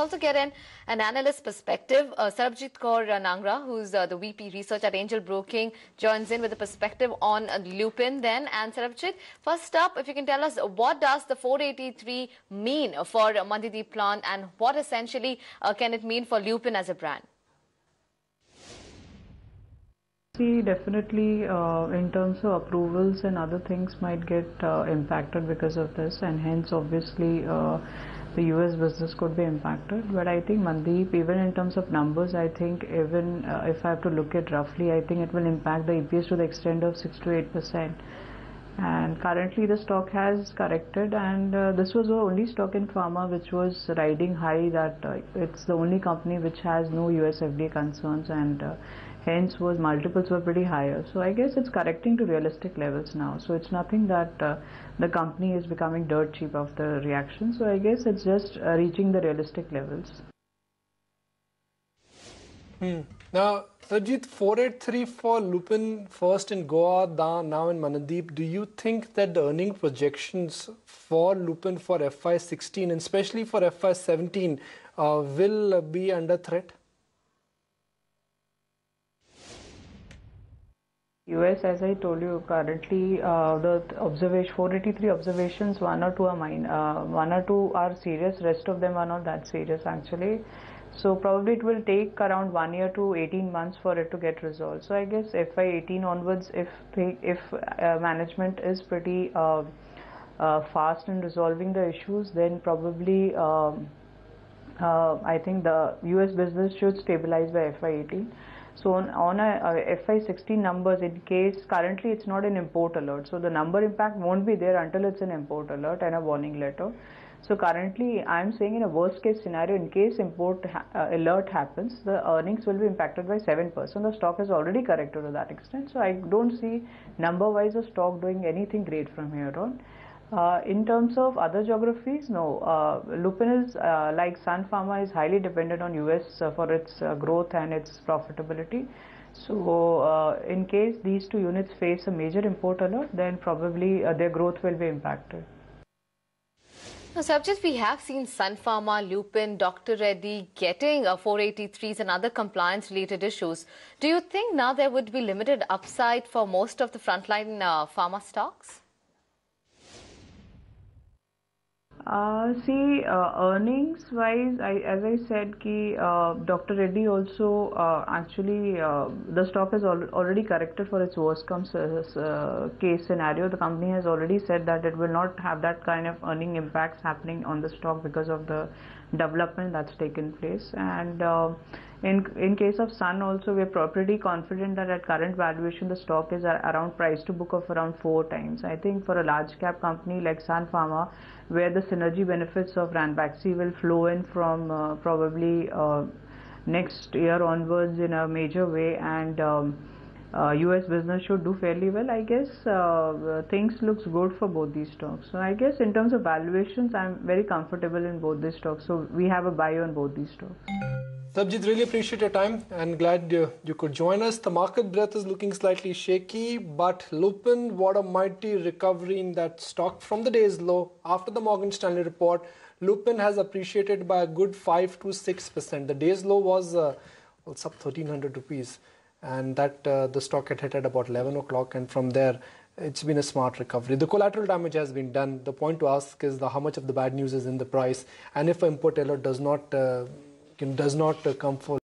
also get an analyst perspective. Sarabjit Kaur Nangra, who's the VP Research at Angel Broking, joins in with a perspective on Lupin then. And Sarabjit, first up, if you can tell us, what does the 483 mean for Mandideep plant, and what essentially can it mean for Lupin as a brand? Definitely in terms of approvals and other things might get impacted because of this, and hence obviously the US business could be impacted. But I think Mandeep, even in terms of numbers, I think even if I have to look at roughly, I think it will impact the EPS to the extent of 6 to 8%. And currently the stock has corrected, and this was the only stock in pharma which was riding high, that it's the only company which has no US FDA concerns, and hence multiples were pretty higher. So I guess it's correcting to realistic levels now. So it's nothing that the company is becoming dirt cheap after reaction. So I guess it's just reaching the realistic levels. Now, Sarabjit, 483 for Lupin, first in Goa, now in Mandideep. Do you think that the earning projections for Lupin for FY16 and especially for FY17 will be under threat? US, as I told you, currently the 483 observations, one or two are serious, rest of them are not that serious actually. So probably it will take around 1 year to 18 months for it to get resolved. So I guess FY18 onwards, if management is pretty fast in resolving the issues, then probably I think the US business should stabilize by FY18. So on a FY16 numbers, in case currently it's not an import alert, so the number impact won't be there until it's an import alert and a warning letter. So currently I'm saying in a worst case scenario, in case import alert happens, the earnings will be impacted by 7%. The stock has already corrected to that extent. So I don't see number wise the stock doing anything great from here on. In terms of other geographies, no. Lupin is like Sun Pharma is highly dependent on US for its growth and its profitability. So in case these two units face a major import alert, then probably their growth will be impacted. Now, Sarabjit, we have seen Sun Pharma, Lupin, Dr. Reddy getting 483s and other compliance-related issues. Do you think now there would be limited upside for most of the frontline pharma stocks? Earnings wise, as I said, Dr. Reddy also actually the stock has already corrected for its worst case scenario. The company has already said that it will not have that kind of earning impacts happening on the stock because of the development that's taken place. And in case of Sun also, we're pretty confident that at current valuation the stock is around price to book of around 4 times. I think for a large cap company like Sun Pharma, where the synergy benefits of Ranbaxy will flow in from probably next year onwards in a major way, and US business should do fairly well, I guess things looks good for both these stocks. So I guess in terms of valuations, I'm very comfortable in both these stocks. So we have a buy on both these stocks. Sarabjit, really appreciate your time and glad you could join us. The market breadth is looking slightly shaky, but Lupin, what a mighty recovery in that stock from the day's low. After the Morgan Stanley report, Lupin has appreciated by a good 5 to 6%. The day's low was sub 1,300 rupees, and that the stock had hit at about 11 o'clock, and from there it's been a smart recovery. The collateral damage has been done. The point to ask is how much of the bad news is in the price, and if an import alert does not come for